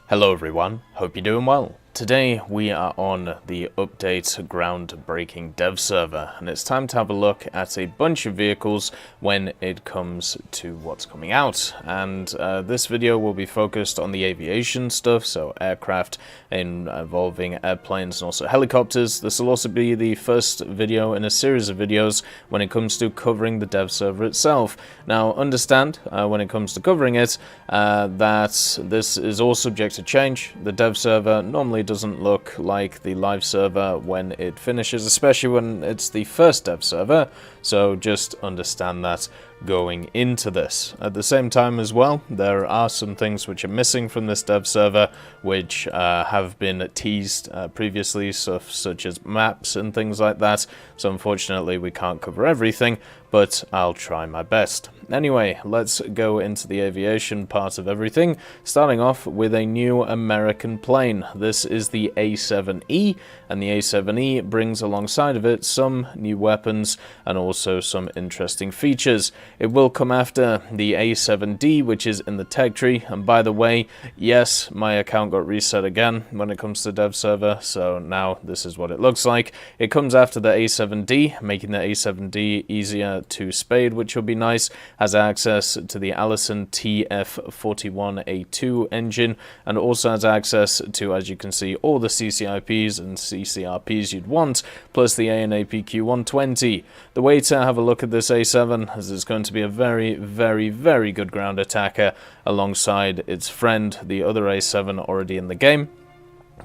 Hello everyone, hope you're doing well. Today we are on the update groundbreaking dev server, and it's time to have a look at a bunch of vehicles when it comes to what's coming out. And this video will be focused on the aviation stuff, so aircraft involving airplanes and also helicopters. This will also be the first video in a series of videos when it comes to covering the dev server itself. Now understand, when it comes to covering it, that this is all subject to change. The dev server normally doesn't look like the live server when it finishes, especially when it's the first dev server, so just understand that going into this. At the same time as well, there are some things which are missing from this dev server which have been teased previously, such as maps and things like that, so unfortunately we can't cover everything, but I'll try my best. Anyway, let's go into the aviation part of everything, starting off with a new American plane. This is the A7E, and the A7E brings alongside of it some new weapons and also some interesting features. It will come after the A7D, which is in the tech tree, and by the way, yes, my account got reset again when it comes to dev server, so now this is what it looks like. It comes after the A7D, making the A7D easier to spade, which will be nice. Has access to the Allison TF41A2 engine, and also has access to, as you can see, all the CCIPs and CCRPs you'd want, plus the ANAPQ-120. The way to have a look at this A7 is it's going to be a very, very, very good ground attacker alongside its friend, the other A7 already in the game.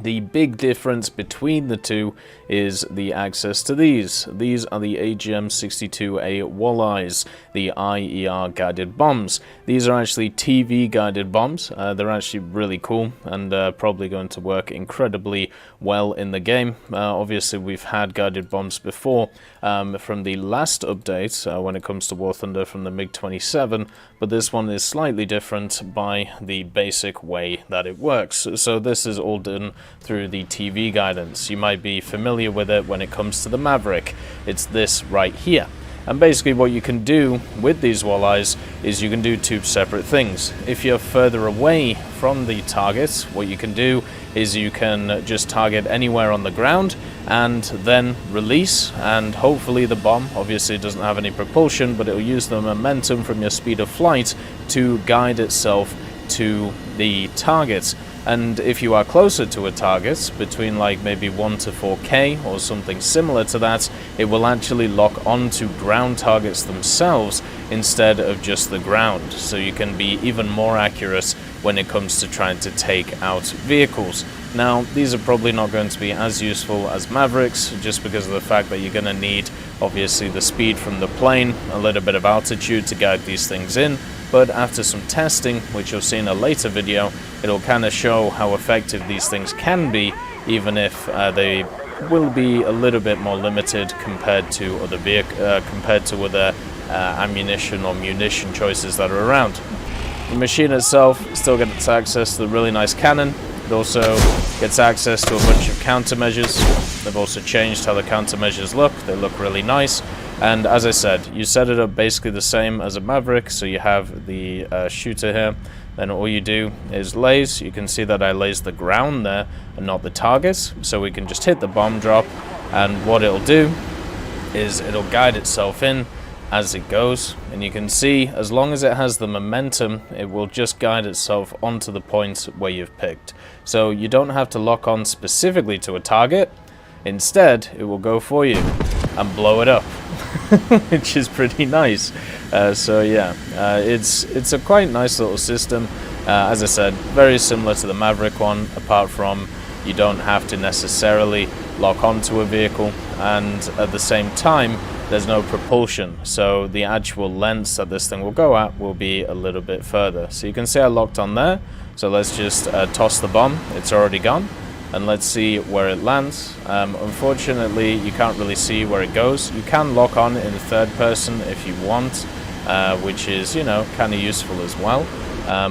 The big difference between the two is the access to these. These are the AGM-62A Walleyes, the IER guided bombs. These are actually TV guided bombs. They're actually really cool and probably going to work incredibly well in the game. Obviously we've had guided bombs before from the last update when it comes to War Thunder from the Mig-21, but this one is slightly different by the basic way that it works. So this is all done through the TV guidance. You might be familiar with it when it comes to the Maverick. It's this right here. And basically what you can do with these walleyes is you can do two separate things. If you're further away from the target, what you can do is you can just target anywhere on the ground and then release, and hopefully the bomb obviously doesn't have any propulsion, but it will use the momentum from your speed of flight to guide itself to the target. And if you are closer to a target, between like maybe 1 to 4K or something similar to that, it will actually lock onto ground targets themselves instead of just the ground. So you can be even more accurate when it comes to trying to take out vehicles. Now, these are probably not going to be as useful as Mavericks, just because of the fact that you're going to need, obviously, the speed from the plane, a little bit of altitude to guide these things in. But after some testing, which you'll see in a later video, it'll kind of show how effective these things can be, even if they will be a little bit more limited compared to other ammunition or munition choices that are around. The machine itself still gets access to the really nice cannon. It also gets access to a bunch of countermeasures. They've also changed how the countermeasures look. They look really nice. And as I said, you set it up basically the same as a Maverick. So you have the shooter here. Then all you do is laze. You can see that I laze the ground there and not the targets. So we can just hit the bomb drop. And what it'll do is it'll guide itself in as it goes, and you can see as long as it has the momentum, it will just guide itself onto the point where you've picked. So you don't have to lock on specifically to a target. Instead, it will go for you and blow it up, which is pretty nice. So yeah, it's a quite nice little system. As I said, very similar to the Maverick one, apart from you don't have to necessarily lock onto a vehicle, and at the same time there's no propulsion, so the actual lengths that this thing will go at will be a little bit further. So you can see I locked on there, so let's just toss the bomb. It's already gone, and let's see where it lands. Unfortunately, you can't really see where it goes. You can lock on in third person if you want, which is, you know, kind of useful as well.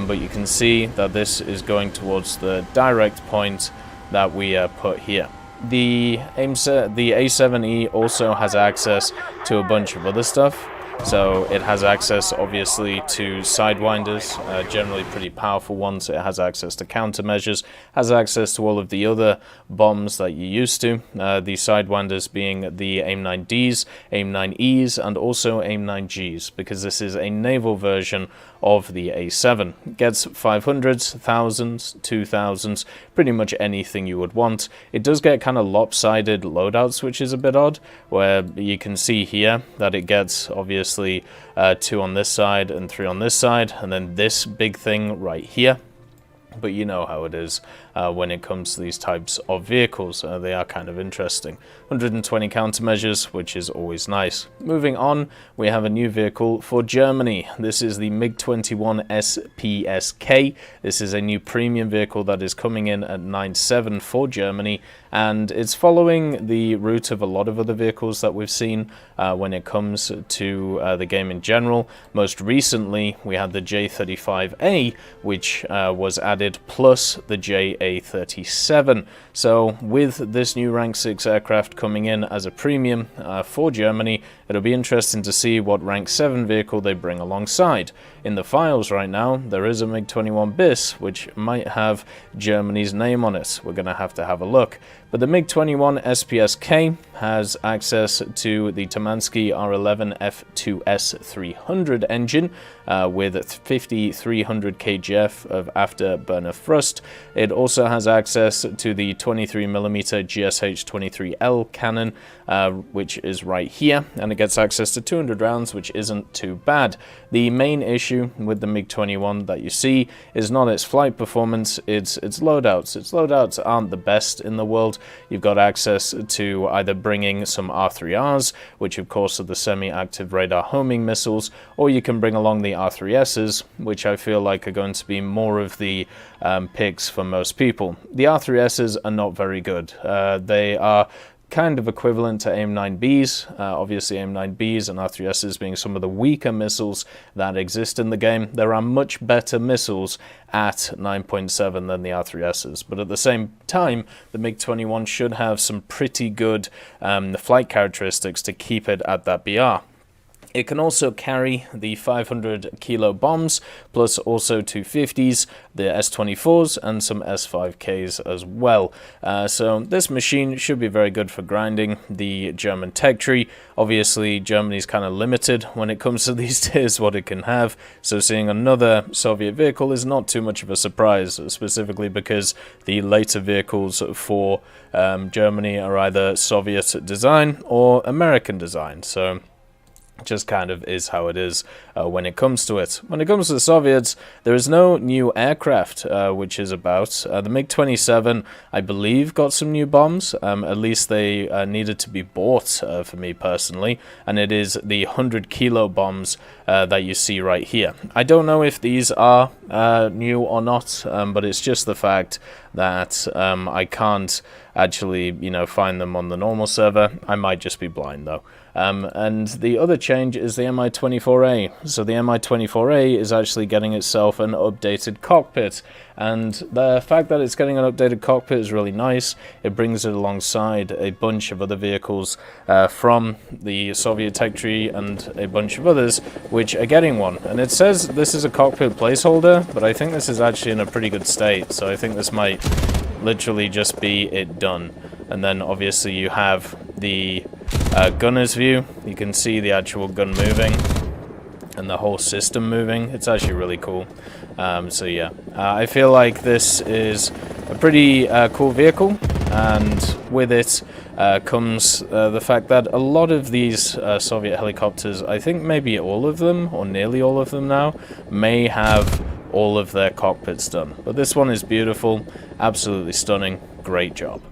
But you can see that this is going towards the direct point that we put here. The A7E also has access to a bunch of other stuff. So it has access, obviously, to sidewinders, generally pretty powerful ones. It has access to countermeasures, has access to all of the other bombs that you're used to. The sidewinders being the AIM-9Ds, AIM-9Es, and also AIM-9Gs, because this is a naval version of the A7. It gets 500s, 1000s, 2000s, pretty much anything you would want. It does get kind of lopsided loadouts, which is a bit odd, where you can see here that it gets obviously 2 on this side and 3 on this side, and then this big thing right here. But you know how it is when it comes to these types of vehicles. They are kind of interesting. 120 countermeasures, which is always nice. Moving on, we have a new vehicle for Germany. This is the Mig-21 Spsk. This is a new premium vehicle that is coming in at 9.7 for Germany, and it's following the route of a lot of other vehicles that we've seen when it comes to the game in general. Most recently, we had the J-35A, which was added, plus the JA-37. So with this new Rank 6 aircraft coming in as a premium for Germany, it'll be interesting to see what Rank 7 vehicle they bring alongside. In the files right now, there is a Mig-21 Spsk, which might have Germany's name on it. We're going to have a look. But the Mig-21 Spsk has access to the Tamansky R11 F2S 300 engine with 5300 kgf of afterburner thrust. It also has access to the 23mm GSH-23L cannon, which is right here, and it gets access to 200 rounds, which isn't too bad. The main issue with the Mig-21 that you see is not its flight performance, it's loadouts. Its loadouts aren't the best in the world. You've got access to either bringing some R3Rs, which of course are the semi-active radar homing missiles, or you can bring along the R3Ss, which I feel like are going to be more of the picks for most people. The R3Ss are not very good. They are kind of equivalent to AIM-9Bs, obviously AIM-9Bs and R3Ss being some of the weaker missiles that exist in the game. There are much better missiles at 9.7 than the R3Ss, but at the same time, the Mig-21 should have some pretty good flight characteristics to keep it at that BR. It can also carry the 500 kilo bombs, plus also 250s, the S24s, and some S5Ks as well. So this machine should be very good for grinding the German tech tree. Obviously, Germany's kind of limited when it comes to these tiers, what it can have. So seeing another Soviet vehicle is not too much of a surprise, specifically because the later vehicles for Germany are either Soviet design or American design. So just kind of is how it is when it comes to it. When it comes to the Soviets, there is no new aircraft, which is about. The MiG-27, I believe, got some new bombs. At least they needed to be bought for me personally, and it is the 100 kilo bombs that you see right here. I don't know if these are new or not, but it's just the fact that I can't actually, find them on the normal server. I might just be blind though. And the other change is the Mi-24A. So the Mi-24A is actually getting itself an updated cockpit, and the fact that it's getting an updated cockpit is really nice. It brings it alongside a bunch of other vehicles from the Soviet tech tree and a bunch of others which are getting one. And it says this is a cockpit placeholder, but I think this is actually in a pretty good state, so I think this might literally just be it done. And then obviously you have the gunner's view. You can see the actual gun moving and the whole system moving. It's actually really cool. So yeah, I feel like this is a pretty cool vehicle, and with it comes the fact that a lot of these Soviet helicopters, I think maybe all of them, or nearly all of them now, may have all of their cockpits done. But this one is beautiful, absolutely stunning, great job.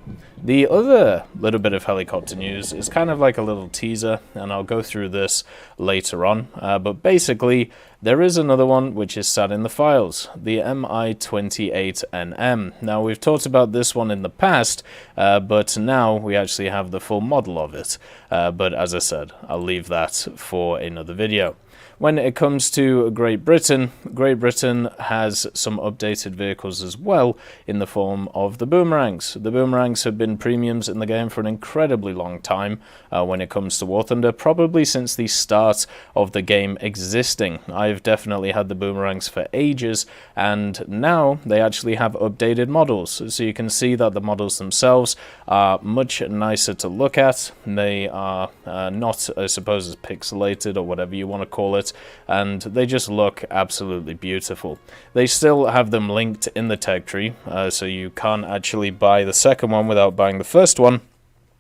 The other little bit of helicopter news is kind of like a little teaser, and I'll go through this later on, but basically there is another one which is sat in the files, the Mi-28NM. Now, we've talked about this one in the past, but now we actually have the full model of it, but as I said, I'll leave that for another video. When it comes to Great Britain has some updated vehicles as well in the form of the boomerangs. The boomerangs have been premiums in the game for an incredibly long time when it comes to War Thunder, probably since the start of the game existing. I've definitely had the boomerangs for ages, and now they actually have updated models. So you can see that the models themselves are much nicer to look at. They are not, I suppose, as pixelated or whatever you want to call it, and they just look absolutely beautiful. They still have them linked in the tech tree, so you can't actually buy the second one without buying the first one.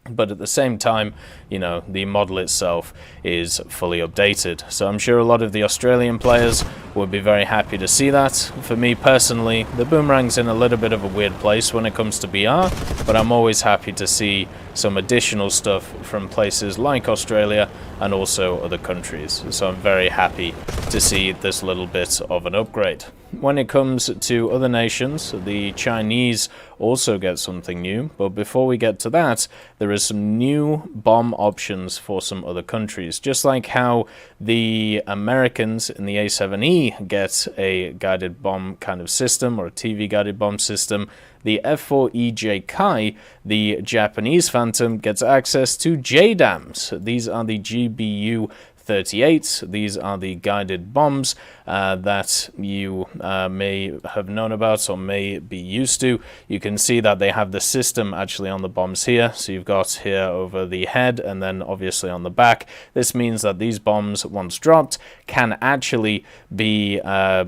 But at the same time, you know, the model itself is fully updated. So I'm sure a lot of the Australian players would be very happy to see that. For me personally, the boomerang's in a little bit of a weird place when it comes to BR, but I'm always happy to see some additional stuff from places like Australia and also other countries. So I'm very happy to see this little bit of an upgrade. When it comes to other nations, the Chinese also get something new, but before we get to that, there is some new bomb options for some other countries. Just like how the Americans in the A7E get a guided bomb kind of system, or a TV guided bomb system, the F4EJ Kai, the Japanese Phantom, gets access to JDAMs. These are the GBU 38. These are the guided bombs that you may have known about or may be used to. You can see that they have the system actually on the bombs here. So you've got here over the head and then obviously on the back. This means that these bombs, once dropped, can actually guide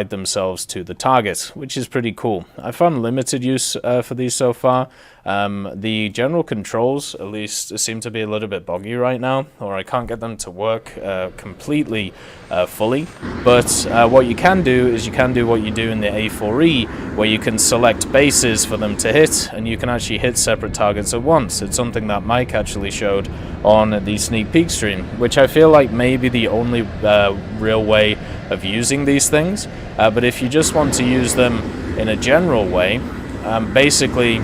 themselves to the target, which is pretty cool. I found limited use for these so far. The general controls, at least, seem to be a little bit boggy right now, or I can't get them to work completely fully. But what you can do is you can do what you do in the A4E, where you can select bases for them to hit, and you can actually hit separate targets at once. It's something that Mike actually showed on the sneak peek stream, which I feel like may be the only real way of using these things. But if you just want to use them in a general way, basically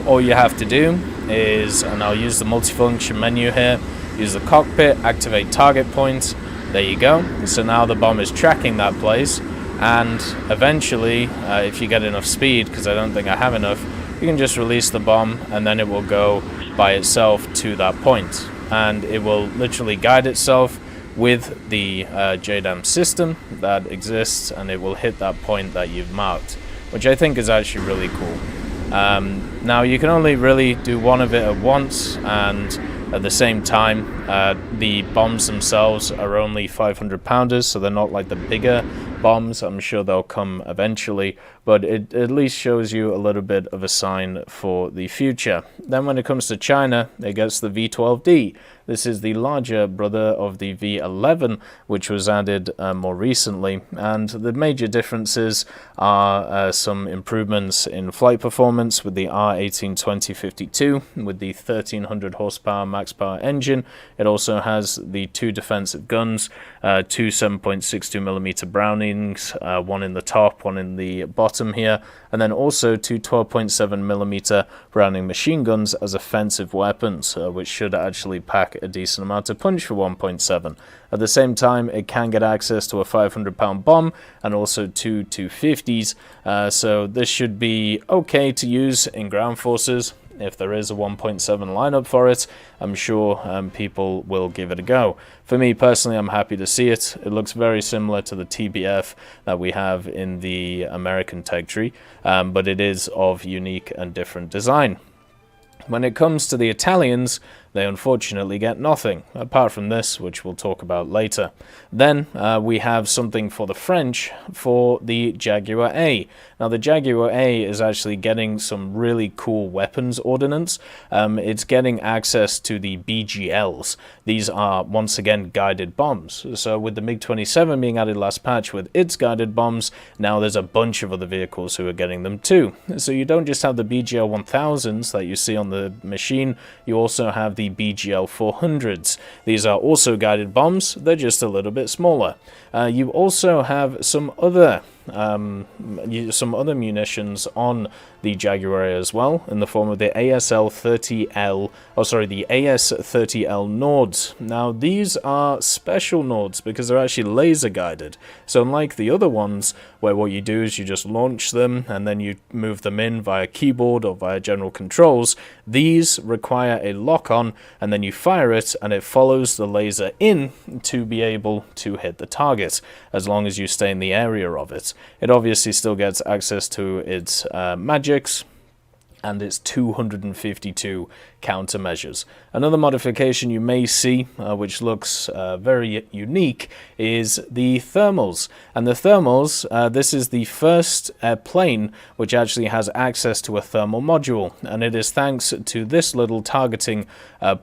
all you have to do is, and I'll use the multifunction menu here, use the cockpit, activate target point. There you go. So now the bomb is tracking that place, and eventually, if you get enough speed, because I don't think I have enough, you can just release the bomb and then it will go by itself to that point, and it will literally guide itself with the JDAM system that exists, and it will hit that point that you've marked, which I think is actually really cool. Now you can only really do one of it at once, and at the same time the bombs themselves are only 500 pounders, so they're not like the bigger bombs. I'm sure they'll come eventually, but it at least shows you a little bit of a sign for the future. Then when it comes to China, it gets the V12D. This is the larger brother of the V11, which was added more recently, and the major differences are some improvements in flight performance with the R182052 with the 1300 horsepower max power engine. It also has the two defensive guns, two 7.62mm Brownings, one in the top, one in the bottom here, and then also two 12.7mm Browning machine guns as offensive weapons, which should actually pack a decent amount of punch for 1.7. At the same time, it can get access to a 500-pound bomb and also two 250s, so this should be okay to use in ground forces. If there is a 1.7 lineup for it, I'm sure people will give it a go. For me personally, I'm happy to see it. It looks very similar to the TBF that we have in the American tech tree, but it is of unique and different design. When it comes to the Italians, they unfortunately get nothing, apart from this, which we'll talk about later. Then we have something for the French for the Jaguar A. Now the Jaguar A is actually getting some really cool weapons ordnance. It's getting access to the BGLs. These are, once again, guided bombs. So with the Mig-21 being added last patch with its guided bombs, now there's a bunch of other vehicles who are getting them too. So you don't just have the BGL 1000s that you see on the machine, you also have the BGL 400s. These are also guided bombs, they're just a little bit smaller. You also have some other some other munitions on the Jaguar as well, in the form of the AS30L Nords. Now, these are special Nords because they're actually laser guided. So unlike the other ones, where what you do is you just launch them and then you move them in via keyboard or via general controls, these require a lock-on, and then you fire it and it follows the laser in to be able to hit the target, as long as you stay in the area of it. It obviously still gets access to its magics and its 252 countermeasures. Another modification you may see, which looks very unique, is the thermals. And the thermals, this is the first plane which actually has access to a thermal module, and it is thanks to this little targeting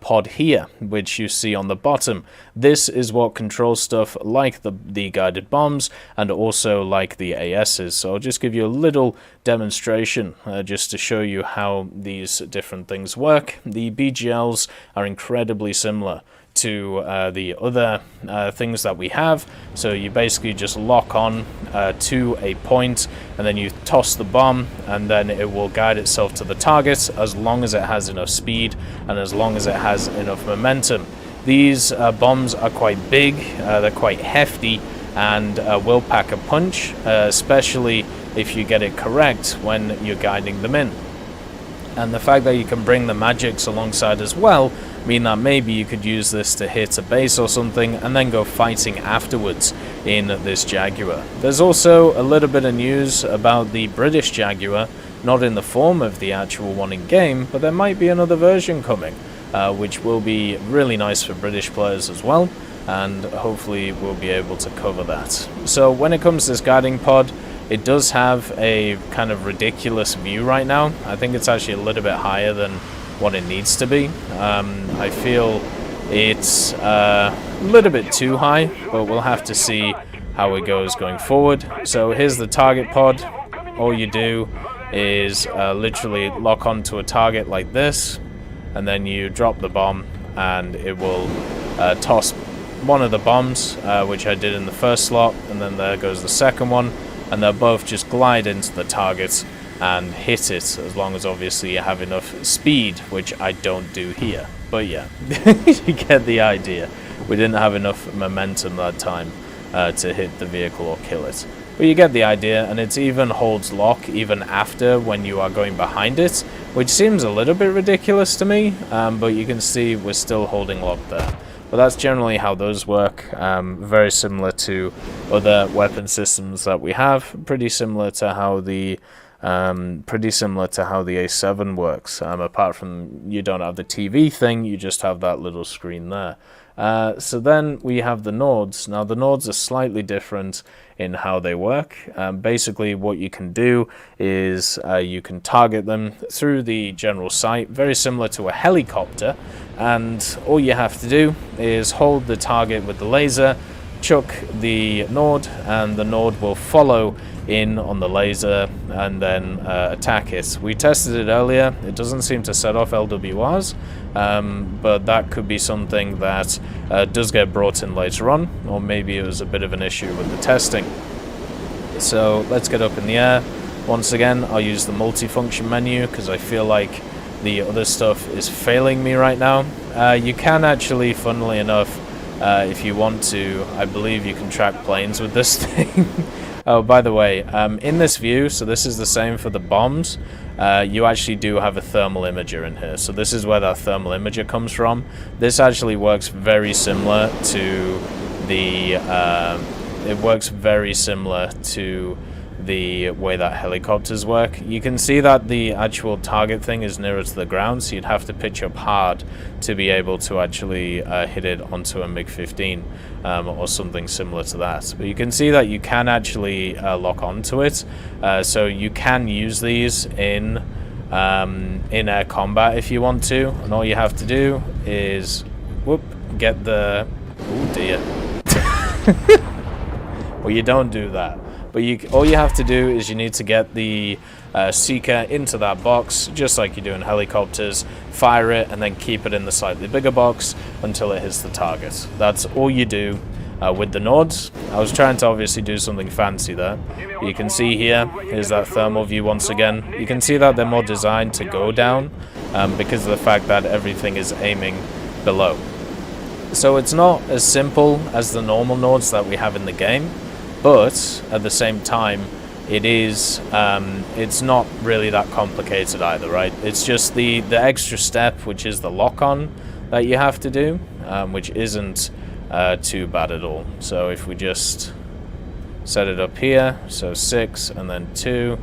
pod here, which you see on the bottom. This is what controls stuff like the guided bombs and also like the ASs. So I'll just give you a little demonstration just to show you how these different things work. The BGLs are incredibly similar to the other things that we have. So you basically just lock on to a point and then you toss the bomb, and then it will guide itself to the target as long as it has enough speed and as long as it has enough momentum. These bombs are quite big, they're quite hefty, and will pack a punch, especially if you get it correct when you're guiding them in. And the fact that you can bring the magics alongside as well mean that maybe you could use this to hit a base or something and then go fighting afterwards in this Jaguar. There's also a little bit of news about the British Jaguar, not in the form of the actual one in game, but there might be another version coming, which will be really nice for British players as well, and hopefully we'll be able to cover that. So when it comes to this guiding pod, it does have a kind of ridiculous view right now. I think it's actually a little bit higher than what it needs to be. I feel it's a little bit too high, but we'll have to see how it goes going forward. So here's the target pod. All you do is literally lock onto a target like this, and then you drop the bomb and it will toss one of the bombs, which I did in the first slot, and then there goes the second one, and they'll both just glide into the target and hit it, as long as obviously you have enough speed, which I don't do here. But yeah, you get the idea. We didn't have enough momentum that time to hit the vehicle or kill it. But you get the idea, and it even holds lock even after when you are going behind it, which seems a little bit ridiculous to me, but you can see we're still holding lock there. But that's generally how those work. Very similar to other weapon systems that we have. Pretty similar to how the A7 works. Apart from you don't have the TV thing, you just have that little screen there. So then we have the Nords. Now the Nords are slightly different in how they work. Basically what you can do is you can target them through the general sight, very similar to a helicopter, and all you have to do is hold the target with the laser, chuck the Nord, and the Nord will follow in on the laser and then attack it. We tested it earlier. It doesn't seem to set off LWRs, but that could be something that does get brought in later on, or maybe it was a bit of an issue with the testing. So let's get up in the air. Once again, I'll use the multifunction menu because I feel like the other stuff is failing me right now. You can actually, funnily enough, if you want to, I believe you can track planes with this thing. Oh, by the way, in this view, so this is the same for the bombs, you actually do have a thermal imager in here. So this is where that thermal imager comes from. This actually works very similar to the, way that helicopters work. You can see that the actual target thing is nearer to the ground, so you'd have to pitch up hard to be able to actually hit it onto a MiG-15 or something similar to that. But you can see that you can actually lock onto it, so you can use these in air combat if you want to, and all you have to do is get the... oh dear. Well, you don't do that. But all you have to do is you need to get the seeker into that box, just like you do in helicopters, fire it, and then keep it in the slightly bigger box until it hits the target. That's all you do. with the Nords. I was trying to obviously do something fancy there. You can see here's that thermal view once again. You can see that they're more designed to go down because of the fact that everything is aiming below. So it's not as simple as the normal Nords that we have in the game, but at the same time, it is, it's not really that complicated either, right? It's just the extra step, which is the lock-on that you have to do, which isn't too bad at all. So if we just set it up here, so 6 and then 2,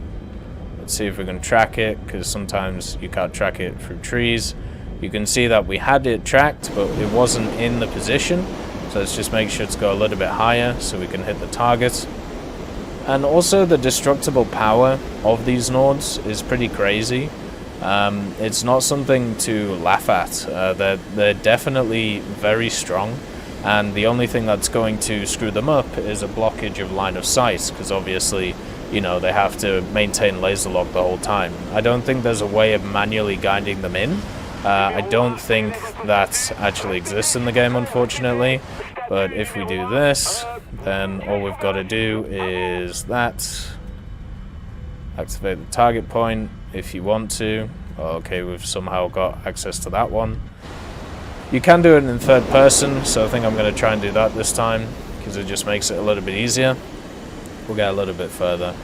let's see if we can track it, because sometimes you can't track it through trees. You can see that we had it tracked, but it wasn't in the position, so let's just make sure to go a little bit higher so we can hit the target. And also the destructible power of these Nords is pretty crazy. It's not something to laugh at. They're definitely very strong, and the only thing that's going to screw them up is a blockage of line of sight, because obviously, you know, they have to maintain laser lock the whole time. I don't think there's a way of manually guiding them in. I don't think that actually exists in the game, unfortunately. But if we do this, then all we've got to do is that. Activate the target point if you want to. Okay, we've somehow got access to that one. You can do it in third person, so I think I'm going to try and do that this time, because it just makes it a little bit easier. We'll get a little bit further.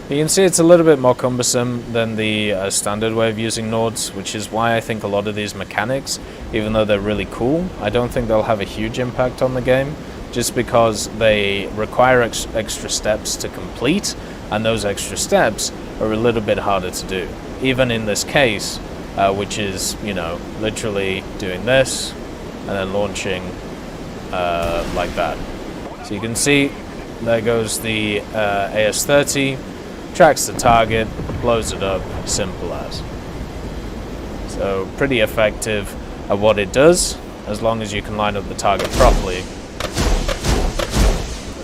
You can see it's a little bit more cumbersome than the standard way of using Nords, which is why I think a lot of these mechanics, even though they're really cool, I don't think they'll have a huge impact on the game, just because they require extra steps to complete, and those extra steps are a little bit harder to do. Even in this case, which is, you know, literally doing this, and then launching like that. So you can see, there goes the AS-30, tracks the target, blows it up, simple as. So pretty effective at what it does, as long as you can line up the target properly.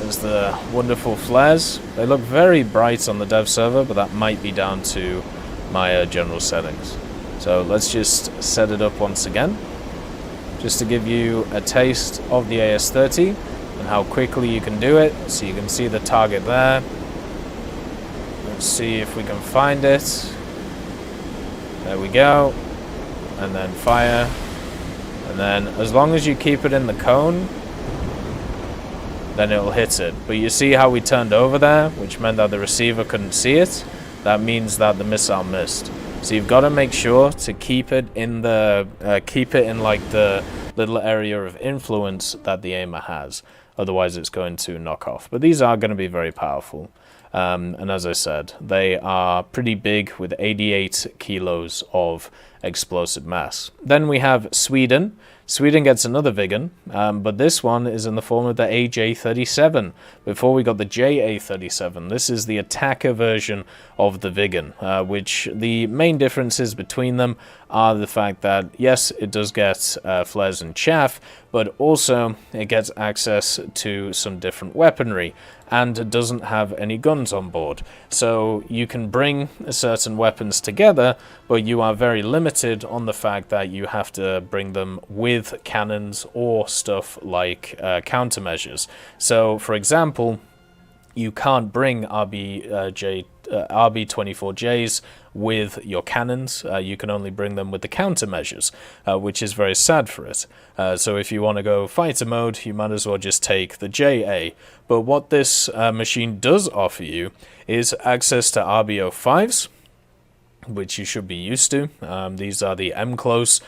There's the wonderful flares. They look very bright on the dev server, but that might be down to my general settings. So let's just set it up once again, just to give you a taste of the AS-30 and how quickly you can do it. So you can see the target there. Let's see if we can find it. There we go. And then fire. And then as long as you keep it in the cone, then it'll hit it. But you see how we turned over there, which meant that the receiver couldn't see it? That means that the missile missed. So you've got to make sure to keep it in the like the little area of influence that the aimer has. Otherwise it's going to knock off. But these are going to be very powerful. And as I said, they are pretty big, with 88 kilos of explosive mass. Then we have Sweden. Sweden gets another Viggen, but this one is in the form of the AJ-37. Before we got the JA-37. This is the attacker version of the Viggen, which the main differences between them are the fact that, yes, it does get flares and chaff, but also it gets access to some different weaponry, and it doesn't have any guns on board. So you can bring certain weapons together, but you are very limited on the fact that you have to bring them with cannons or stuff like countermeasures. So, for example, you can't bring RB-24Js with your cannons. You can only bring them with the countermeasures, which is very sad for it. So if you want to go fighter mode, you might as well just take the JA. But what this machine does offer you is access to RB-05s, which you should be used to. These are the M-close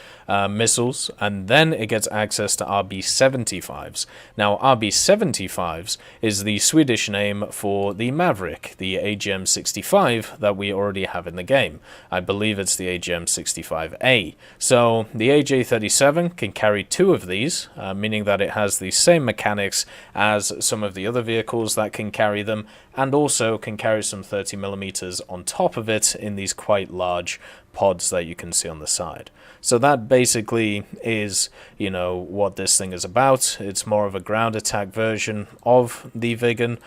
missiles, and then it gets access to RB-75s. Now, RB-75s is the Swedish name for the Maverick, the AGM-65 that we already have in the game. I believe it's the AGM-65A. So the AJ-37 can carry 2 of these, meaning that it has the same mechanics as some of the other vehicles that can carry them, and also can carry some 30mm on top of it in these quite large pods that you can see on the side. So that basically is, you know, what this thing is about. It's more of a ground attack version of the Viggen,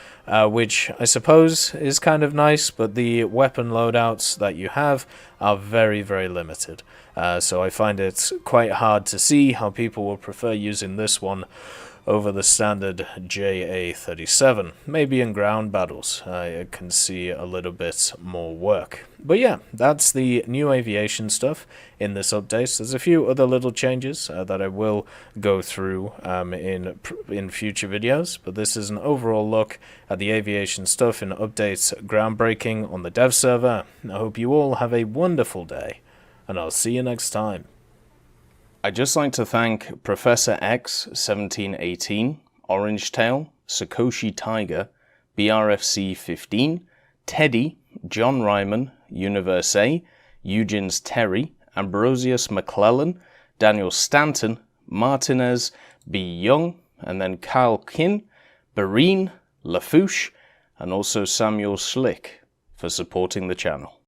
which I suppose is kind of nice, but the weapon loadouts that you have are very, very limited. So I find it quite hard to see how people will prefer using this one over the standard JA-37. Maybe in ground battles, I can see a little bit more work. But yeah, that's the new aviation stuff in this update. There's a few other little changes that I will go through in future videos, but this is an overall look at the aviation stuff in updates groundbreaking on the dev server. I hope you all have a wonderful day, and I'll see you next time. I'd just like to thank Professor X 1718, Orangetail, Sakoshi Tiger, BRFC 15, Teddy, John Ryman, Universe A, Eugens Terry, Ambrosius McClellan, Daniel Stanton, Martinez, B. Young, and then Kyle Kin, Barine, Lafouche, and also Samuel Slick for supporting the channel.